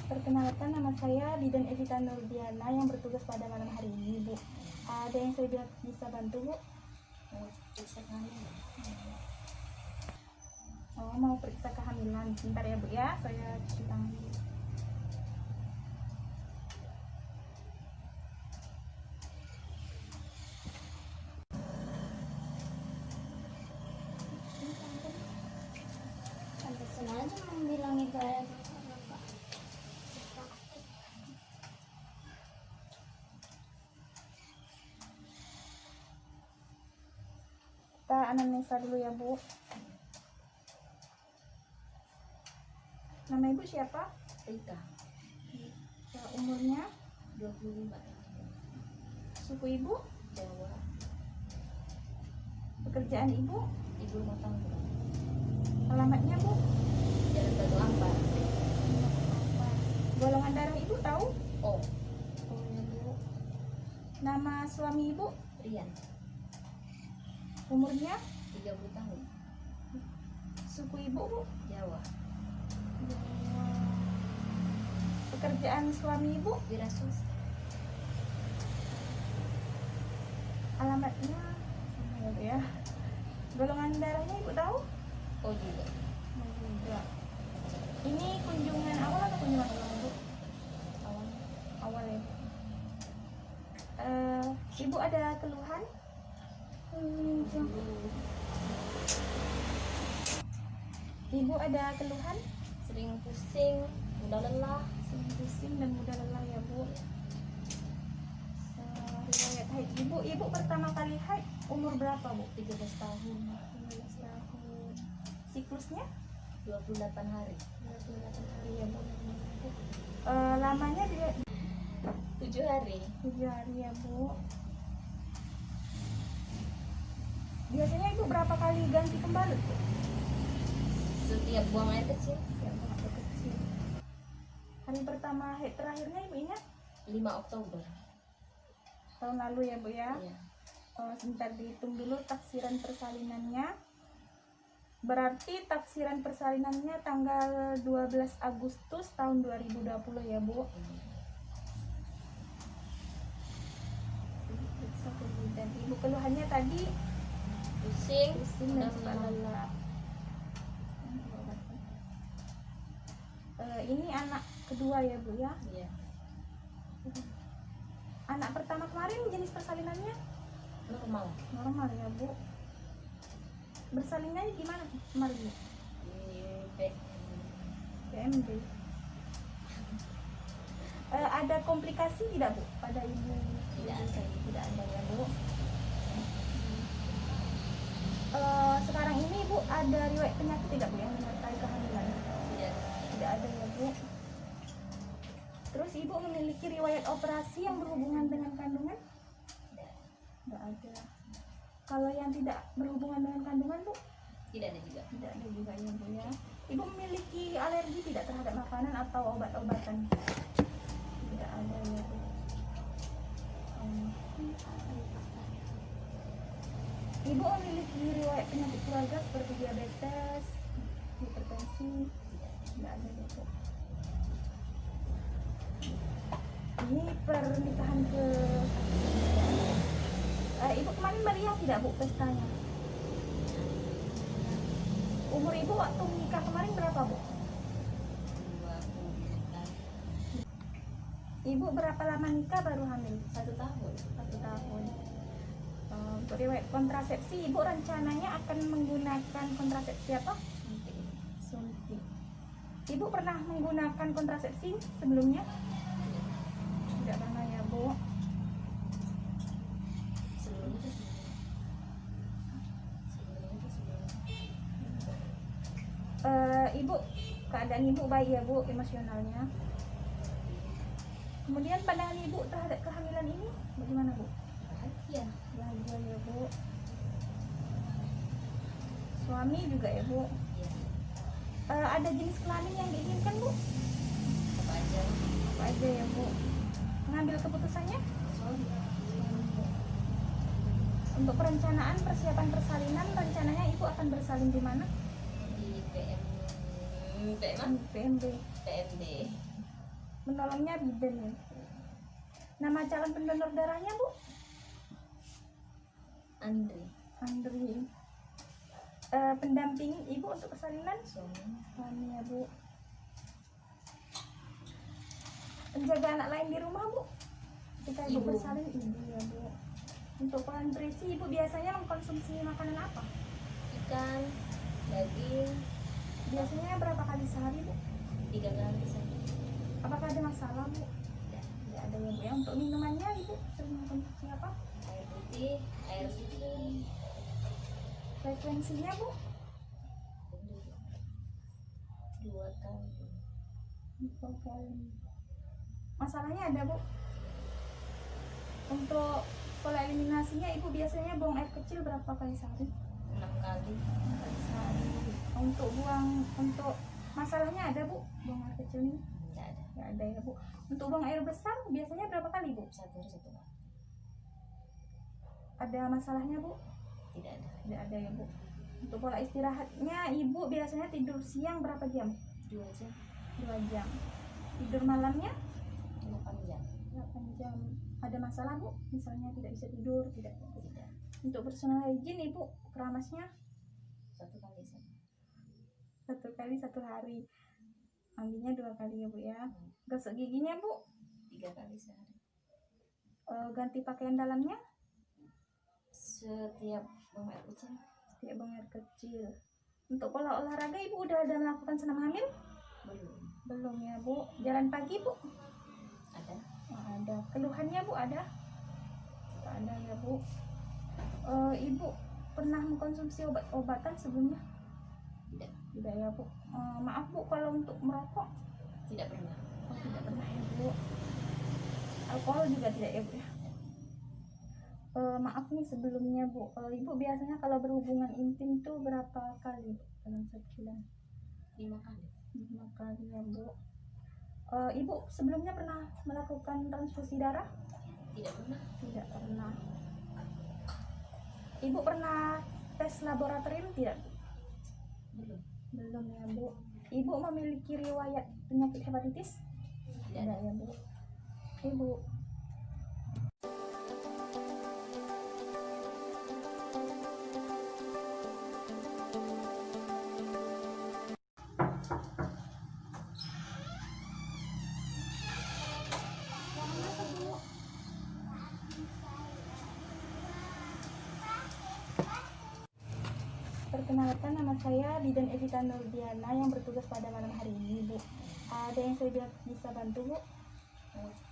Perkenalkan, nama saya Bidan Evita Nurdiana yang bertugas pada malam hari ini, Bu. Ada yang saya bisa bantu, Bu? Periksa kehamilan. Oh, mau periksa kehamilan. Sebentar ya, Bu ya. Saya cuci tangan dulu. Pantesan aja membilangi kayak Kita anamnesa dulu ya, Bu. Nama Ibu siapa? Rika, Umurnya? 25, Suku Ibu? Jawa, Pekerjaan Ibu? ibu rumah tangga, Alamatnya, Bu? Jalan Batu Ampar. Golongan darah Ibu tahu? Oh, Oh ya, Bu. Nama suami Ibu? Rian, Umurnya? 30 tahun, Suku Ibu, Bu? Jawa, Pekerjaan suami Ibu? wira swasta. Alamatnya sama ya, Bu ya. Golongan darahnya Ibu tahu? Oh juga, Juga. Ini kunjungan awal atau kunjungan ulang, Bu? awal Awal ya. Ibu ada keluhan? Ibu ada keluhan? sering pusing, mudah lelah. Sering pusing dan mudah lelah ya, Bu. Riwayat haid Ibu pertama kali haid umur berapa, Bu? 13 tahun, 15 tahun. Siklusnya? 28 hari, 28 hari ya, Bu. Lamanya dia 7 hari. 7 hari ya, Bu. Biasanya Ibu berapa kali ganti pembalut, Bu? Setiap buang air kecil. Ya, Bu, waktu kecil. Hari pertama haid terakhirnya Ibu ingat? 5 Oktober. Tahun lalu ya, Bu ya. Iya. Sebentar dihitung dulu taksiran persalinannya. Berarti taksiran persalinannya tanggal 12 Agustus tahun 2020 ya, Bu. Periksa ke bidan. Ibu keluhannya tadi Pusing, pusing dan suka lelah. Ini anak kedua ya, Bu ya. Iya. Anak pertama kemarin jenis persalinannya Normal. normal ya, Bu. Bersalinnya gimana kemarin, Bu? Di PMB. Ada komplikasi tidak, Bu, pada ibu? Tidak ada. Tidak ada ya, Bu. Sekarang ini Ibu ada riwayat penyakit tidak, Bu, yang menyertai kehamilan? Tidak. Tidak ada ya, Bu. Terus Ibu memiliki riwayat operasi yang berhubungan dengan kandungan? Tidak ada. Kalau yang tidak berhubungan dengan kandungan, Bu? Tidak ada juga. Tidak ada juga ya, Bu ya. Ibu memiliki alergi tidak terhadap makanan atau obat-obatan? Tidak ada ya, Bu. Ibu memiliki riwayat penyakit keluarga seperti diabetes, hipertensi? Tidak ada ya, Bu. Ini pernikahan ke Ibu kemarin meriah tidak, Bu, pestanya? Umur Ibu waktu menikah kemarin berapa, Bu? 20 Ibu berapa lama nikah baru hamil? 1 tahun. 1 tahun. Untuk riwayat kontrasepsi, Ibu rencananya akan menggunakan kontrasepsi apa? Suntik. Ibu pernah menggunakan kontrasepsi sebelumnya? Tidak pernah ya, Bu. Sebelum itu Ibu, keadaan Ibu baik ya, Bu, emosionalnya. Kemudian pandangan Ibu terhadap kehamilan ini bagaimana, Bu? bahagia. Bahagia ya, Bu. Suami juga ya, Bu. Iya. Ada jenis kelamin yang diinginkan, Bu? Apa aja? Apa aja ya, Bu? Mengambil keputusannya? Suami. Untuk perencanaan persiapan persalinan, rencananya Ibu akan bersalin di mana? Di PM PMB. PMD. menolongnya bidan ya. Nama calon pendonor darahnya Bu? Andre. Andri. Pendamping Ibu untuk persalinan? Suami ya Bu. Penjaga anak lain di rumah Bu? Jika Ibu Ibu. bersalin Ibu ya Bu. Untuk bahan berisi Ibu biasanya mengkonsumsi makanan apa? Ikan, daging, Biasanya berapa kali sehari Bu? 3 kali saja. Apakah ada masalah Bu? Ya. Tidak ada ya Bu ya. Untuk minumannya Ibu sering mengkonsumsi apa? Air putih, air susu, Frekuensinya Bu? 2 kali. 2 kali. Masalahnya ada Bu? Untuk pola eliminasinya Ibu biasanya buang air kecil berapa kali sehari? 6 kali. Kali sehari. Untuk masalahnya ada Bu? Buang air kecil ini? Tidak ada. Nggak ada ya Bu. Untuk buang air besar biasanya berapa kali Bu? 1 hari 1 kali. Ada masalahnya Bu? Tidak ada. Tidak ada ya Bu. Untuk pola istirahatnya Ibu biasanya tidur siang berapa jam? 2 jam, 2 jam. Tidur malamnya 8 jam. 8 jam. Ada masalah Bu? Misalnya tidak bisa tidur? Tidak. Tidak. Untuk personal hygiene Ibu keramasnya 1 kali saja. 1 kali 1 hari. Mandinya 2 kali ya Bu ya. Gosok giginya Bu? 3 kali sehari. Ganti pakaian dalamnya? Setiap buang air kecil. Setiap buang air kecil. Untuk pola olahraga Ibu udah ada melakukan senam hamil? Belum. Belum ya Bu. Jalan pagi Bu? Ada. Oh, ada. Keluhannya Bu ada? Tidak ada ya Bu. Ibu pernah mengkonsumsi obat-obatan sebelumnya? Tidak. Tidak ya Bu. Maaf Bu kalau untuk merokok? Tidak pernah. Oh, tidak pernah ya Bu. Alkohol juga tidak ya Bu ya? Maaf nih sebelumnya Bu. Ibu biasanya kalau berhubungan intim tuh berapa kali Bu dalam sebulan? 5 kali. 5 kali ya Bu. Ibu sebelumnya pernah melakukan transfusi darah? Tidak pernah. Tidak pernah. Ibu pernah tes laboratorium tidak Bu? Belum. Belum ya Bu. Ibu memiliki riwayat penyakit hepatitis? Tidak ada. ya Bu. Ibu. Perkenalkan, nama saya Bidan Evita Nurdiana yang bertugas pada malam hari ini Bu. Ada yang saya bisa bantu Bu?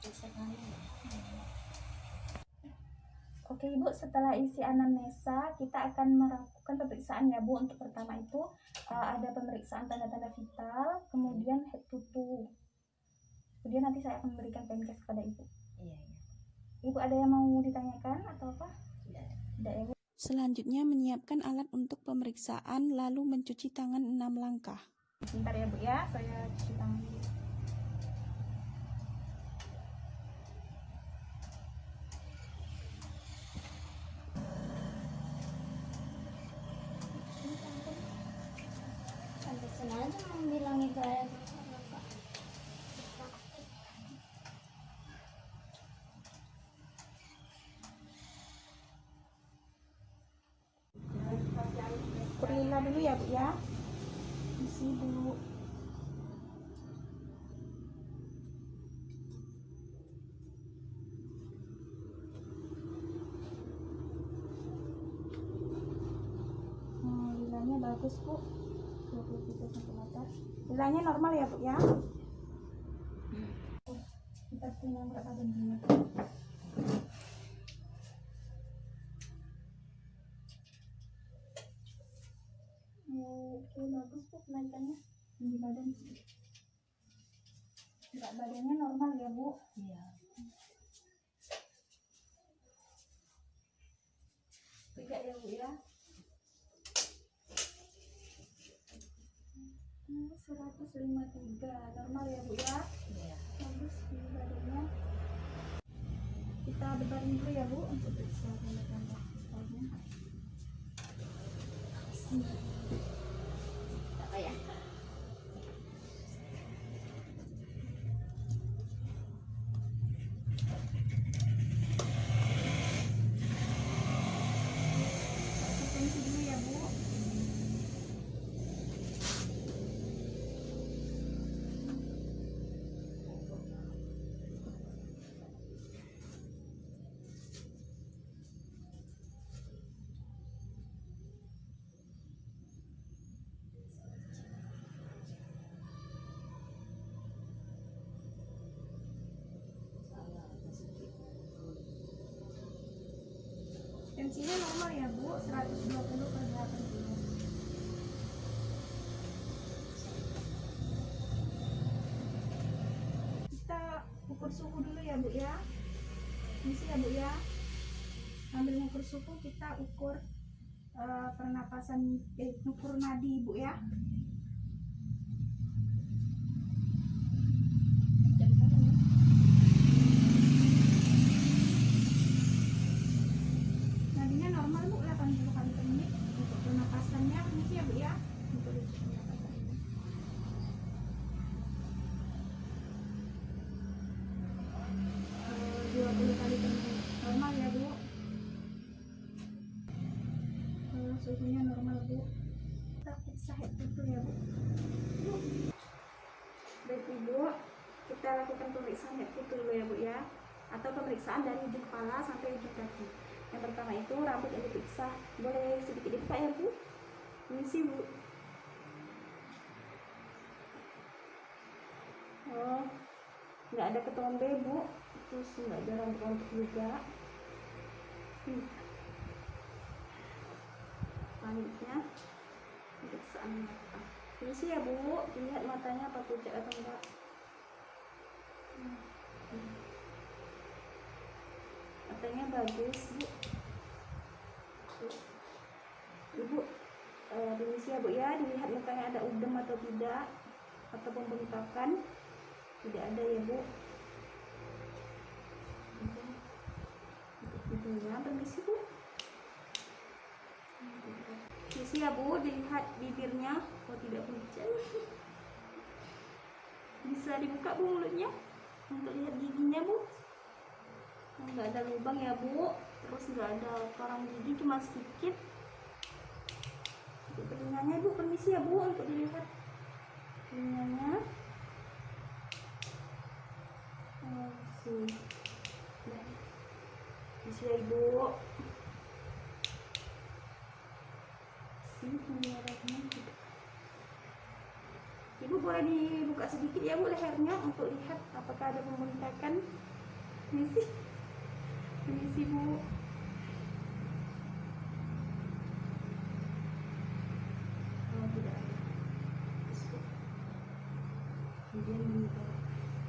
Periksa kali. Oke Ibu, setelah isi anamnesa kita akan melakukan pemeriksaan ya Bu. Untuk pertama itu ada pemeriksaan tanda-tanda vital, kemudian head to toe. Kemudian nanti saya akan memberikan Penkes kepada Ibu. Iya. Ibu ada yang mau ditanyakan atau apa? Tidak ada. Tidak ya Bu. Selanjutnya menyiapkan alat untuk pemeriksaan lalu mencuci tangan 6 langkah. Sebentar ya Bu ya, saya cuci tangan dulu. Pantesan aja membilangi kayak Perlila dulu ya Bu ya. Isi dulu. Lilanya bagus Bu. 23 cm. Lilanya normal ya Bu ya. Kita tinggal berapa bentuknya? Oke, bagus Bu kenaikannya di badan. Berat badannya normal ya Bu. iya. Tidak ya Bu ya. 153 normal ya Bu ya. Iya. Bagus di badannya. Kita berbaring dulu ya Bu untuk periksa tanda-tanda vitalnya. Apa ya? ya Bu, 120 per 80. Kita ukur suhu dulu ya Bu ya. Misi ya Bu ya. Sambil ukur suhu kita ukur pernapasan, ukur nadi Bu ya. Nadinya normal Bu, 80 kali per menit. Untuk pernapasannya misi ya Bu ya. Untuk pernapasan ini. 20 kali per menit. Normal ya Bu. Suhunya normal Bu. Kita periksa head itu ya Bu. Berarti Bu, kita lakukan pemeriksaan head itu dulu ya Bu ya, atau pemeriksaan dari ujung kepala sampai ujung kaki. Yang pertama itu rambut yang diperiksa, boleh sedikit dibuka ya Bu. Ini sih Bu. Oh, nggak ada ketombe Bu, terus nggak ada rambut rontok juga. Selanjutnya pemeriksaan mata. Ini sih ya Bu, lihat matanya apa pucat atau enggak. Matanya bagus Bu. Ibu, permisi ya Bu ya, dilihat mukanya ada udem atau tidak, atau pembengkakan. Tidak ada ya Bu. Hidungnya permisi Bu. Permisi ya Bu, dilihat bibirnya, oh tidak pucat. Bisa dibuka Bu mulutnya untuk lihat giginya Bu. Nggak ada lubang ya Bu, terus nggak ada koran gigi, cuma sedikit. Untuk telinganya Bu, permisi ya Bu untuk dilihat telinganya. Oh, sih. Permisi ya Ibu. Ibu boleh dibuka sedikit ya Bu lehernya untuk lihat apakah ada pembengkakan. Permisi Bu. Oh tidak ada. Kemudian bunyi paru.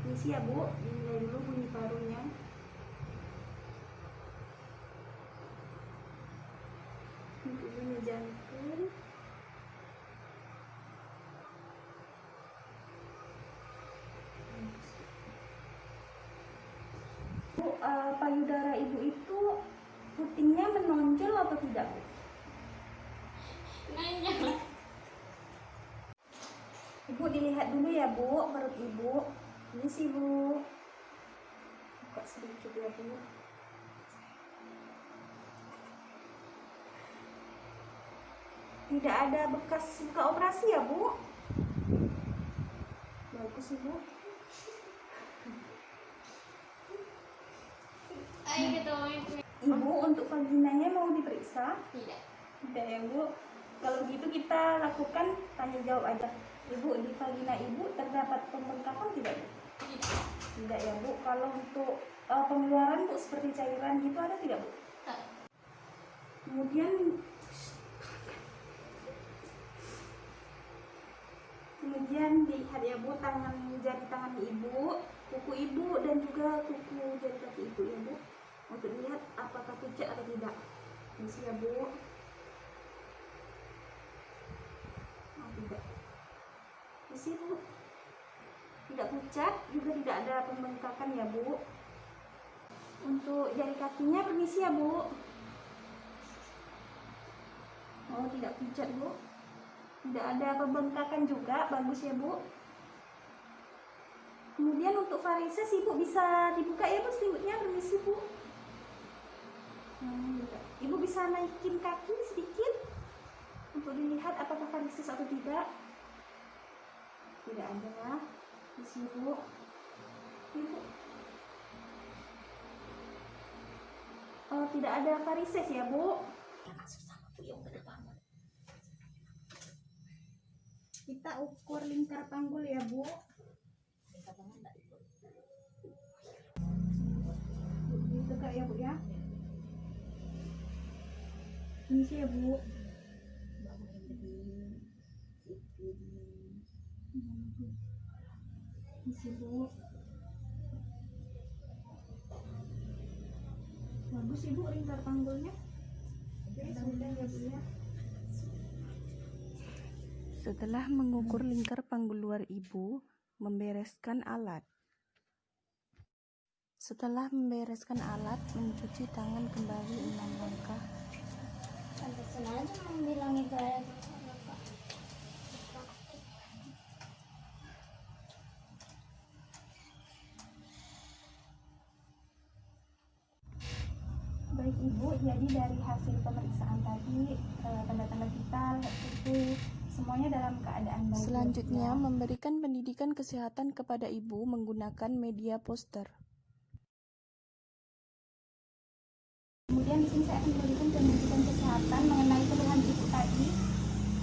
Permisi ya Bu, dinilai dulu bunyi parunya. Untuk bunyi jantung. Bu, payudara Ibu itu putingnya menonjol atau tidak Bu? Nanya. Ibu dilihat dulu ya Bu, perut Ibu. Ini sih Bu. Buka sedikit ya Bu. Tidak ada bekas luka operasi ya Bu. Bagus Ibu. Ayo kita Ibu untuk vaginanya mau diperiksa? tidak. Tidak ya Bu. Kalau gitu kita lakukan tanya jawab aja. Ibu, di vagina Ibu terdapat pembengkakan tidak Bu? Tidak. Tidak ya Bu. Kalau untuk pengeluaran Bu seperti cairan gitu ada tidak Bu? Tak. Kemudian dilihat ya Bu, jari tangan Ibu, kuku Ibu dan juga kuku jari kaki Ibu ya Bu, untuk dilihat apakah pucat atau tidak. Ini ya Bu. Oh, tidak. Ini Bu. Tidak pucat, juga tidak ada pembengkakan ya Bu. Untuk jari kakinya permisi ya Bu. Oh, tidak pucat Bu. Tidak ada pembengkakan juga, bagus ya Bu. Kemudian untuk varises Ibu bisa dibuka ya Bu selimutnya, permisi Bu. Ibu bisa naikin kaki sedikit untuk dilihat apakah varises atau tidak. Tidak ada, permisi Bu. Ibu. Oh, tidak ada varises ya Bu. Kita ukur lingkar panggul ya Bu. Tegak ya Bu ya. Ini sih ya Bu. Ini sih Bu. Bagus Ibu lingkar panggulnya. Mudah-mudahan ya Bu ya. Setelah mengukur lingkar panggul luar ibu, membereskan alat. Setelah membereskan alat, mencuci tangan kembali 6 langkah. Pantesan aja membilangi kayak Baik Ibu, jadi dari hasil pemeriksaan tadi, tanda-tanda vital, itu semuanya dalam keadaan baik. Selanjutnya, ya. memberikan pendidikan kesehatan kepada ibu menggunakan media poster. Kemudian di sini saya akan memberikan pendidikan kesehatan mengenai keluhan Ibu tadi.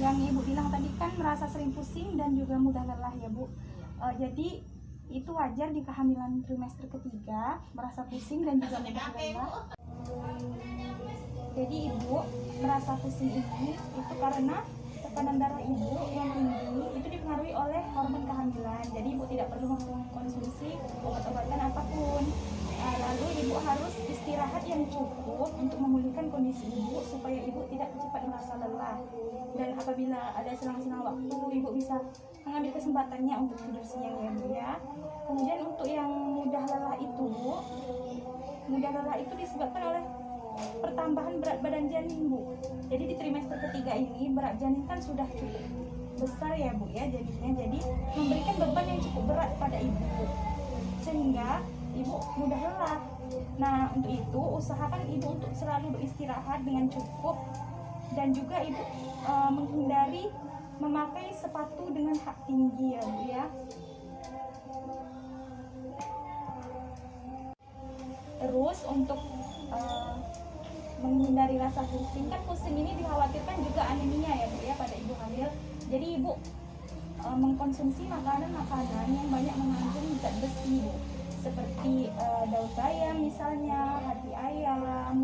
Yang Ibu bilang tadi kan merasa sering pusing dan juga mudah lelah ya Bu. Jadi itu wajar di kehamilan trimester ketiga, merasa pusing dan juga mudah lelah. Jadi Ibu merasa pusing ini itu karena tekanan darah Ibu yang tinggi itu dipengaruhi oleh hormon kehamilan. Jadi Ibu tidak perlu mengkonsumsi obat-obatan apapun. Lalu Ibu harus istirahat yang cukup untuk memulihkan kondisi Ibu supaya Ibu tidak cepat merasa lelah. Dan apabila ada selang-selang waktu, Ibu bisa mengambil kesempatannya untuk tidur siang ya Bu ya. Kemudian untuk yang mudah lelah itu disebabkan oleh pertambahan berat badan janin Bu. Jadi di trimester ketiga ini berat janin kan sudah cukup besar ya Bu ya jadinya. Jadi memberikan beban yang cukup berat pada Ibu sehingga Ibu mudah lelah. Nah untuk itu usahakan Ibu untuk selalu beristirahat dengan cukup dan juga Ibu menghindari memakai sepatu dengan hak tinggi ya Bu ya. Terus untuk menghindari rasa pusing, kan pusing ini dikhawatirkan juga anemia ya Bu ya pada ibu hamil. Jadi Ibu mengkonsumsi makanan-makanan yang banyak mengandung zat besi Bu. Seperti daun bayam misalnya, hati ayam,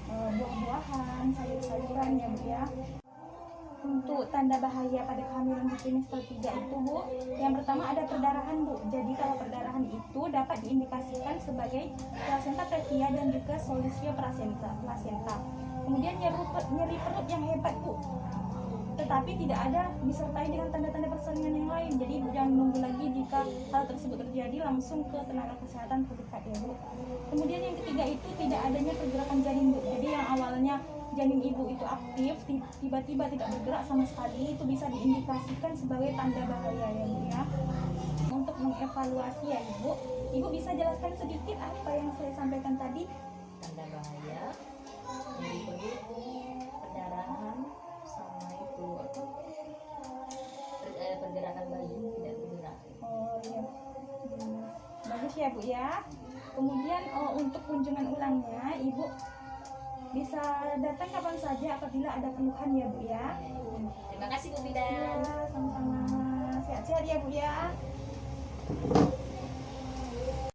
buah-buahan, sayur-sayuran ya Bu ya. Untuk tanda bahaya pada kehamilan di trimester 3 itu Bu, yang pertama ada perdarahan Bu. Jadi kalau perdarahan itu dapat diindikasikan sebagai placenta previa dan juga solusio placenta. Kemudian nyeri perut yang hebat Bu, tetapi tidak ada disertai dengan tanda-tanda persalinan yang lain. Jadi Ibu jangan menunggu lagi jika hal tersebut terjadi, langsung ke tenaga kesehatan terdekat ya Bu. Kemudian yang ketiga itu tidak adanya pergerakan janin Bu. Jadi yang awalnya janin Ibu itu aktif, tiba-tiba tidak bergerak sama sekali, itu bisa diindikasikan sebagai tanda bahaya ya Bu ya. Untuk mengevaluasi ya Ibu bisa jelaskan sedikit apa yang saya sampaikan tadi? tanda bahaya, nyeri perut, perdarahan, sama itu pergerakan baju tidak bergerak. Oh iya. Bagus ya Bu ya. Kemudian untuk kunjungan ulangnya Ibu bisa datang kapan saja apabila ada keluhan ya Bu ya. Terima kasih Bu Bidan. Ya, sama-sama. Sehat-sehat ya Bu ya.